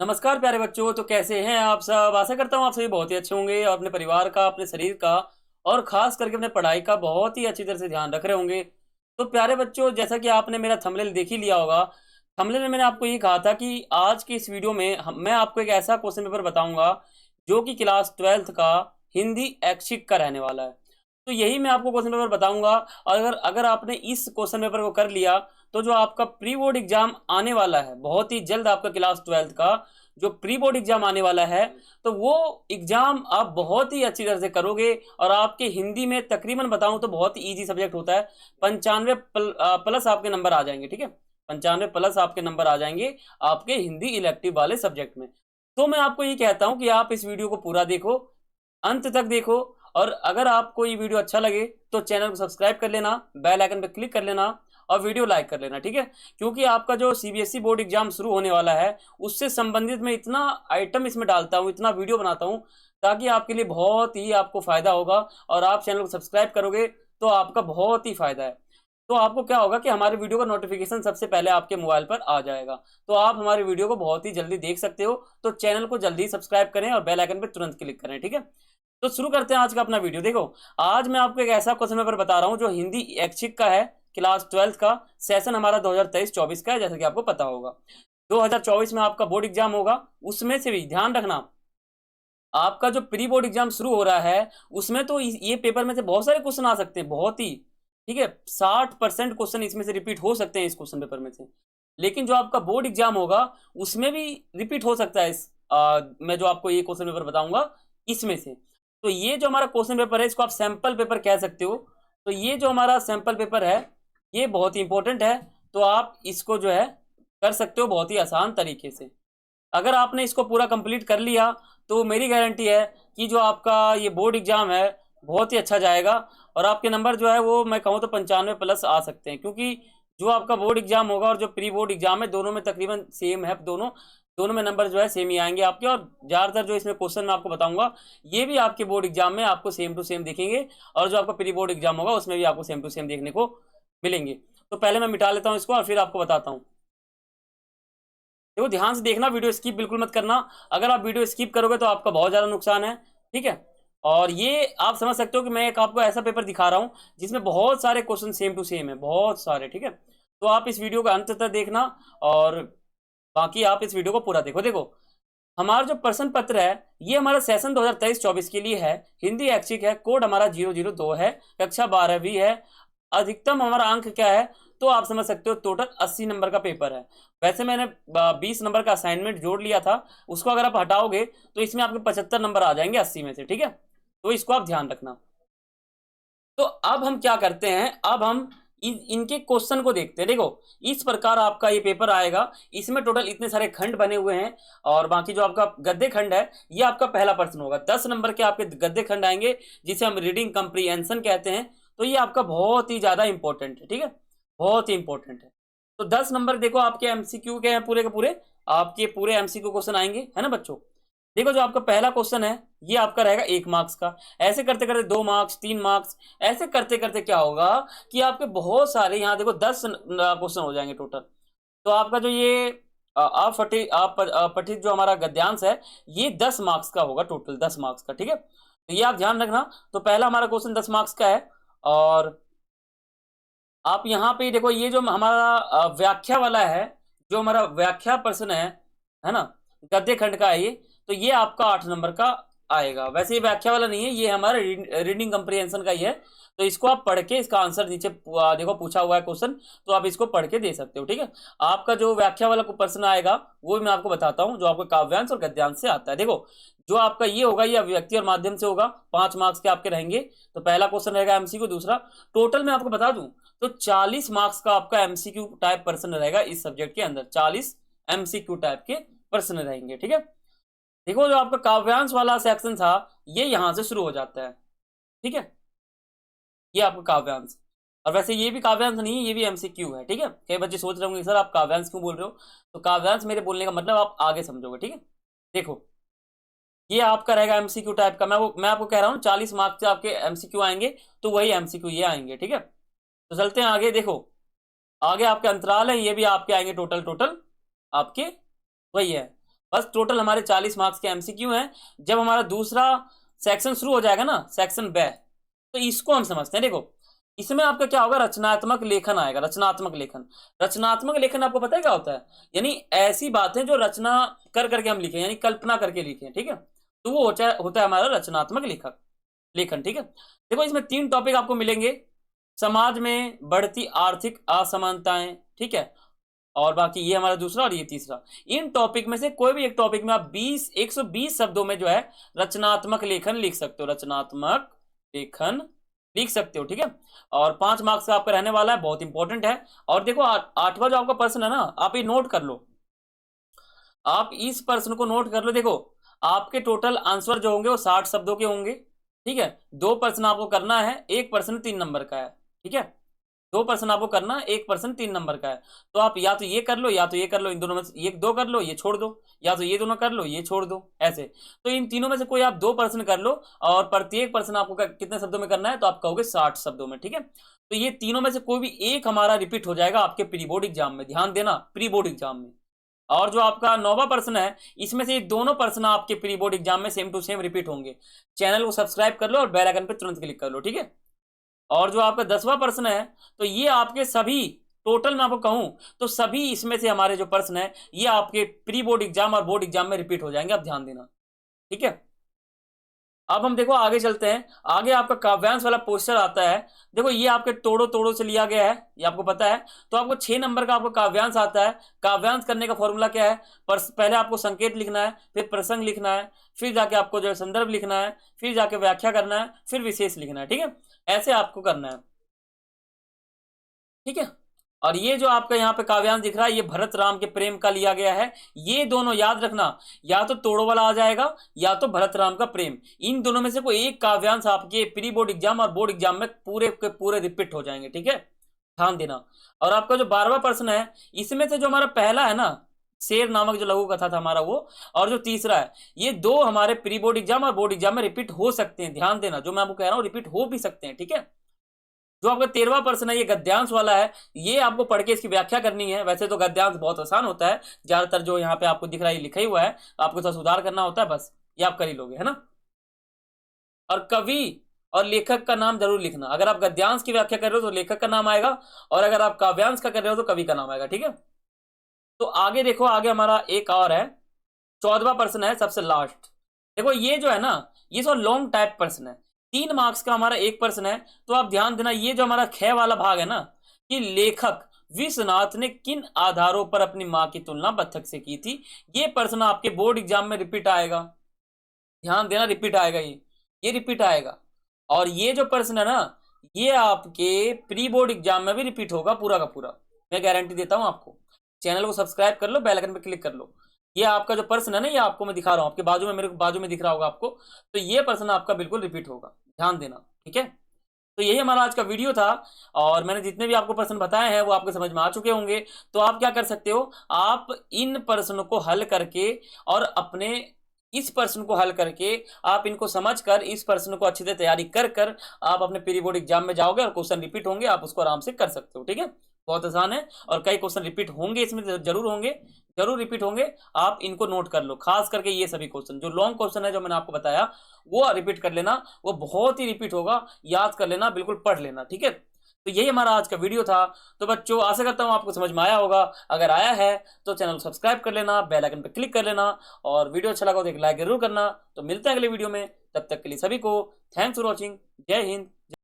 नमस्कार प्यारे बच्चों। तो कैसे हैं आप सब? आशा करता हूँ आप सभी बहुत ही अच्छे होंगे और अपने परिवार का, अपने शरीर का और खास करके अपने पढ़ाई का बहुत ही अच्छी तरह से ध्यान रख रहे होंगे। तो प्यारे बच्चों, जैसा कि आपने मेरा थंबनेल देख ही लिया होगा, थंबनेल में मैंने आपको ये कहा था कि आज की इस वीडियो में मैं आपको एक ऐसा क्वेश्चन पेपर बताऊंगा जो कि क्लास 12th का हिंदी ऐच्छिक का रहने वाला है। तो यही मैं आपको क्वेश्चन पेपर बताऊंगा। और अगर अगर आपने इस क्वेश्चन पेपर को कर लिया तो जो आपका प्री बोर्ड एग्जाम आने वाला है बहुत ही जल्द, आपका क्लास 12th का जो प्री बोर्ड एग्जाम आने वाला है, तो वो एग्जाम आप बहुत ही अच्छी तरह से करोगे। और आपके हिंदी में तकरीबन बताऊं तो बहुत ही इजी सब्जेक्ट होता है। 95 प्लस आपके नंबर आ जाएंगे। ठीक है, 95 प्लस आपके नंबर आ जाएंगे आपके हिंदी इलेक्टिव वाले सब्जेक्ट में। तो मैं आपको ये कहता हूं कि आप इस वीडियो को पूरा देखो, अंत तक देखो। और अगर आपको ये वीडियो अच्छा लगे तो चैनल को सब्सक्राइब कर लेना, बेल आइकन पर क्लिक कर लेना और वीडियो लाइक कर लेना। ठीक है, क्योंकि आपका जो सीबीएसई बोर्ड एग्जाम शुरू होने वाला है उससे संबंधित मैं इतना आइटम इसमें डालता हूँ, इतना वीडियो बनाता हूँ, ताकि आपके लिए बहुत ही आपको फायदा होगा। और आप चैनल को सब्सक्राइब करोगे तो आपका बहुत ही फायदा है। तो आपको क्या होगा कि हमारे वीडियो का नोटिफिकेशन सबसे पहले आपके मोबाइल पर आ जाएगा, तो आप हमारे वीडियो को बहुत ही जल्दी देख सकते हो। तो चैनल को जल्दी सब्सक्राइब करें और बेल आइकन पर तुरंत क्लिक करें। ठीक है, तो शुरू करते हैं आज का अपना वीडियो। देखो, आज मैं आपको एक ऐसा क्वेश्चन पेपर बता रहा हूं जो हिंदी ऐच्छिक का है, क्लास 12th का। सेशन हमारा 2023-24 का है, जैसा कि आपको पता होगा। 2024 में आपका बोर्ड एग्जाम होगा, उसमें से भी ध्यान रखना आपका जो प्री बोर्ड एग्जाम शुरू हो रहा है उसमें तो ये पेपर में से बहुत सारे क्वेश्चन आ सकते हैं, बहुत ही। ठीक है, 60% क्वेश्चन इसमें से रिपीट हो सकते हैं इस क्वेश्चन पेपर में से। लेकिन जो आपका बोर्ड एग्जाम होगा उसमें भी रिपीट हो सकता है मैं जो आपको ये क्वेश्चन पेपर बताऊंगा इसमें से। तो ये जो हमारा क्वेश्चन पेपर है इसको आप सैंपल पेपर कह सकते हो। तो ये जो हमारा सैंपल पेपर है ये बहुत ही इंपॉर्टेंट है। तो आप इसको जो है कर सकते हो बहुत ही आसान तरीके से। अगर आपने इसको पूरा कंप्लीट कर लिया तो मेरी गारंटी है कि जो आपका ये बोर्ड एग्जाम है बहुत ही अच्छा जाएगा। और आपके नंबर जो है वो मैं कहूँ तो 95 प्लस आ सकते हैं, क्योंकि जो आपका बोर्ड एग्जाम होगा और जो प्री बोर्ड एग्जाम है दोनों में तकरीबन सेम है। दोनों दोनों में नंबर जो है सेम ही आएंगे आपके। और ज़्यादातर जो इसमें क्वेश्चन मैं आपको बताऊंगा ये भी आपके बोर्ड एग्जाम में आपको सेम टू सेम दिखेंगे, और जो आपका प्री बोर्ड एग्जाम होगा उसमें भी आपको सेम टू सेम देखने को मिलेंगे। तो पहले मैं मिटा लेता हूँ इसको और फिर आपको बताता हूँ। देखो, ध्यान से देखना, वीडियो स्किप बिल्कुल मत करना। अगर आप वीडियो स्किप करोगे तो आपका बहुत ज़्यादा नुकसान है। ठीक है, और ये आप समझ सकते हो कि मैं एक आपको ऐसा पेपर दिखा रहा हूँ जिसमें बहुत सारे क्वेश्चन सेम टू सेम है, बहुत सारे। ठीक है, तो आप इस वीडियो का अंत तक देखना और बाकी आप इस वीडियो को पूरा देखो। देखो, हमारा जो प्रश्न पत्र है ये हमारा सेशन 2023-24 के लिए है, हिंदी ऐच्छिक है, कोड हमारा 002 है, कक्षा 12वीं है। अधिकतम हमारा अंक क्या है तो आप समझ सकते हो टोटल 80 नंबर का पेपर है। वैसे मैंने 20 नंबर का असाइनमेंट जोड़ लिया था, उसको अगर आप हटाओगे तो इसमें आपके 75 नंबर आ जाएंगे 80 में से। ठीक है, तो इसको आप ध्यान रखना। तो अब हम क्या करते हैं, अब हम इनके क्वेश्चन को देखते हैं। देखो, इस प्रकार आपका ये पेपर आएगा, इसमें टोटल इतने सारे खंड बने हुए हैं। और बाकी जो आपका गद्दे खंड है ये आपका पहला प्रश्न होगा। 10 नंबर के आपके गद्दे खंड आएंगे जिसे हम रीडिंग कंप्रीहेंशन कहते हैं। तो ये आपका बहुत ही ज्यादा इंपॉर्टेंट है। ठीक है, बहुत ही इंपॉर्टेंट है। तो 10 नंबर देखो आपके एमसीक्यू के हैं, पूरे के पूरे आपके पूरे एमसीक्यू क्वेश्चन आएंगे, है ना बच्चों। देखो, जो आपका पहला क्वेश्चन है ये आपका रहेगा 1 मार्क्स का। ऐसे करते करते 2 मार्क्स, 3 मार्क्स, ऐसे करते करते क्या होगा कि आपके बहुत सारे यहाँ देखो 10 क्वेश्चन हो जाएंगे टोटल। तो आपका जो ये अपठित जो हमारा गद्यांश है ये 10 मार्क्स का होगा, टोटल 10 मार्क्स का। ठीक है, तो ये आप ध्यान रखना। तो पहला हमारा क्वेश्चन 10 मार्क्स का है। और आप यहाँ पे देखो, ये जो हमारा व्याख्या वाला है, जो हमारा व्याख्या प्रश्न है ना, गद्य खंड का है ये। तो ये आपका 8 नंबर का आएगा। वैसे ये व्याख्या वाला नहीं है, ये हमारा रीडिंग कंप्रीहेंशन का ही है। तो इसको आप पढ़ के इसका आंसर नीचे देखो पूछा हुआ है क्वेश्चन, तो आप इसको पढ़ के दे सकते हो। ठीक है, आपका जो व्याख्या वाला प्रश्न आएगा वो भी मैं आपको बताता हूँ, जो आपको काव्यांश और गद्यांश से आता है। देखो, जो आपका ये होगा ये अभिव्यक्ति और माध्यम से होगा, 5 मार्क्स के आपके रहेंगे। तो पहला क्वेश्चन रहेगा एमसीक्यू। दूसरा, टोटल मैं आपको बता दूं तो 40 मार्क्स का आपका एमसीक्यू टाइप प्रश्न रहेगा इस सब्जेक्ट के अंदर। 40 एमसीक्यू टाइप के प्रश्न रहेंगे। ठीक है, देखो, जो आपका काव्यांश वाला सेक्शन था ये यहां से शुरू हो जाता है। ठीक है, ये आपका काव्यांश। और वैसे ये भी काव्यांश नहीं है, ये भी एमसीक्यू है। ठीक है, कई बच्चे सोच रहे होंगे सर आप काव्यांश क्यों बोल रहे हो। तो काव्यांश मेरे बोलने का मतलब आप आगे समझोगे। ठीक है, देखो, ये आपका रहेगा एमसीक्यू टाइप का। मैं आपको कह रहा हूँ 40 मार्क्स से आपके एमसीक्यू आएंगे, तो वही एमसीक्यू ये आएंगे। ठीक है, तो चलते हैं आगे। देखो, आगे आपके अंतराल है, ये भी आपके आएंगे टोटल टोटल आपके वही है। बस टोटल हमारे 40 मार्क्स के एमसीक्यू हैं। जब हमारा दूसरा सेक्शन शुरू हो जाएगा ना, सेक्शन ब, तो इसको हम समझते हैं। देखो इसमें आपका क्या होगा, रचनात्मक लेखन आएगा। रचनात्मक लेखन, रचनात्मक लेखन आपको पता है क्या होता है? यानी ऐसी बातें जो रचना कर करके हम लिखें, यानी कल्पना करके लिखें, ठीक है, तो वो होता है हमारा रचनात्मक लेखन, ठीक है। देखो इसमें 3 टॉपिक आपको मिलेंगे, समाज में बढ़ती आर्थिक असमानताएं, ठीक है, और बाकी ये हमारा दूसरा और ये तीसरा। इन टॉपिक में से कोई भी एक टॉपिक में आप 120 शब्दों में जो है रचनात्मक लेखन लिख सकते हो, रचनात्मक लेखन लिख सकते हो, ठीक है। और 5 मार्क्स का आपका रहने वाला है, बहुत इंपॉर्टेंट है। और देखो 8वां जो आपका प्रश्न है ना, आप ये नोट कर लो, आप इस प्रश्न को नोट कर लो। देखो आपके टोटल आंसर जो होंगे वो 60 शब्दों के होंगे, ठीक है। 2 प्रश्न आपको करना है, 1 प्रश्न 3 नंबर का है, ठीक है। 2 प्रश्न आपको करना है, 1 प्रश्न 3 नंबर का है। तो आप या तो ये कर लो या तो ये कर लो, इन दोनों में से ये 2 कर लो, ये छोड़ दो, या तो ये दोनों कर लो, ये छोड़ दो, ऐसे। तो इन तीनों में से कोई आप 2 प्रश्न कर लो, और प्रत्येक प्रश्न आपको कितने शब्दों में करना है, तो आप कहोगे 60 शब्दों में, ठीक है। तो ये तीनों में से कोई भी एक हमारा रिपीट हो जाएगा आपके प्री बोर्ड एग्जाम में, ध्यान देना, प्री बोर्ड एग्जाम में। और जो आपका 9वां प्रश्न है, इसमें से ये दोनों प्रश्न आपके प्री बोर्ड एग्जाम में सेम टू सेम रिपीट होंगे। चैनल को सब्सक्राइब कर लो और बेल आइकन पे तुरंत क्लिक कर लो, ठीक है। और जो आपका 10वां प्रश्न है, तो ये आपके सभी टोटल में आपको कहूं तो सभी इसमें से हमारे जो प्रश्न है ये आपके प्री बोर्ड एग्जाम और बोर्ड एग्जाम में रिपीट हो जाएंगे, आप ध्यान देना, ठीक है। अब हम देखो आगे चलते हैं। आगे आपका काव्यांश वाला पोस्टर आता है। देखो ये आपके तोड़ो तोड़ो से लिया गया है, ये आपको पता है। तो आपको 6 नंबर का आपको काव्यांश आता है। काव्यांश करने का फॉर्मूला क्या है? पहले आपको संकेत लिखना है, फिर प्रसंग लिखना है, फिर जाके आपको जो है संदर्भ लिखना है, फिर जाके व्याख्या करना है, फिर विशेष लिखना है, ठीक है। ऐसे आपको करना है, ठीक है। और ये जो आपका यहाँ पे काव्यांश दिख रहा है, ये भरत राम के प्रेम का लिया गया है। ये दोनों याद रखना, या तो तोड़ो वाला आ जाएगा या तो भरत राम का प्रेम। इन दोनों में से कोई एक काव्यांश आपके प्री बोर्ड एग्जाम और बोर्ड एग्जाम में पूरे के पूरे रिपीट हो जाएंगे, ठीक है, ध्यान देना। और आपका जो 12वां प्रश्न है, इसमें से जो हमारा पहला है ना, शेर नामक जो लघु कथा था हमारा वो, और जो तीसरा है, ये 2 हमारे प्री बोर्ड एग्जाम और बोर्ड एग्जाम में रिपीट हो सकते हैं, ध्यान देना। जो मैं आपको कह रहा हूँ रिपीट हो भी सकते हैं, ठीक है। जो आपका 13वां प्रश्न है, ये गद्यांश वाला है। ये आपको पढ़ के इसकी व्याख्या करनी है। वैसे तो गद्यांश बहुत आसान होता है, ज्यादातर जो यहाँ पे आपको दिख रहा है लिखा ही हुआ है, आपको थोड़ा सुधार करना होता है, बस ये आप कर ही लोगे, है ना। और कवि और लेखक का नाम जरूर लिखना। अगर आप गद्यांश की व्याख्या कर रहे हो तो लेखक का नाम आएगा, और अगर आप काव्यांश का कर रहे हो तो कवि का नाम आएगा, ठीक है। तो आगे देखो, आगे हमारा एक और है, 14वां प्रश्न है, सबसे लास्ट। देखो ये जो है ना, ये सब लॉन्ग टाइप प्रश्न है, 3 मार्क्स का हमारा एक प्रश्न है। तो आप ध्यान देना, ये जो हमारा ख वाला भाग है ना, कि लेखक विश्वनाथ ने किन आधारों पर अपनी मां की तुलना बत्तख से की थी, ये प्रश्न आपके बोर्ड एग्जाम में रिपीट आएगा, ध्यान देना, रिपीट आएगा, ये रिपीट आएगा। और ये जो प्रश्न है ना, ये आपके प्री बोर्ड एग्जाम में भी रिपीट होगा पूरा का पूरा, मैं गारंटी देता हूं आपको। चैनल को सब्सक्राइब कर लो, बेल आइकन पे क्लिक कर लो। ये आपका जो प्रश्न है ना, ये आपको मैं दिखा रहा हूं, आपके बाजू में, मेरे बाजू में दिख रहा होगा आपको, तो ये प्रश्न आपका बिल्कुल रिपीट होगा, ध्यान देना, ठीक है। तो यही हमारा आज का वीडियो था, और मैंने जितने भी आपको प्रश्न बताए हैं वो आपको समझ में आ चुके होंगे। तो आप क्या कर सकते हो, आप इन प्रश्नों को हल करके और अपने इस प्रश्न को हल करके आप इनको समझकर इस प्रश्न को अच्छी तरह तैयारी कर कर आप अपने प्री बोर्ड एग्जाम में जाओगे और क्वेश्चन रिपीट होंगे, आप उसको आराम से कर सकते हो, ठीक है। बहुत आसान है, और कई क्वेश्चन रिपीट होंगे इसमें, जरूर होंगे, जरूर रिपीट होंगे। आप इनको नोट कर लो, खास करके ये सभी क्वेश्चन जो लॉन्ग क्वेश्चन है जो मैंने आपको बताया वो रिपीट कर लेना, वो बहुत ही रिपीट होगा, याद कर लेना, बिल्कुल पढ़ लेना, ठीक है। तो यही हमारा आज का वीडियो था। तो बच्चों आशा करता हूँ आपको समझ में आया होगा। अगर आया है तो चैनल को सब्सक्राइब कर लेना, बेल आइकन पर क्लिक कर लेना, और वीडियो अच्छा लगा तो एक लाइक जरूर करना। तो मिलते हैं अगले वीडियो में, तब तक के लिए सभी को थैंक्स फॉर वॉचिंग। जय हिंद।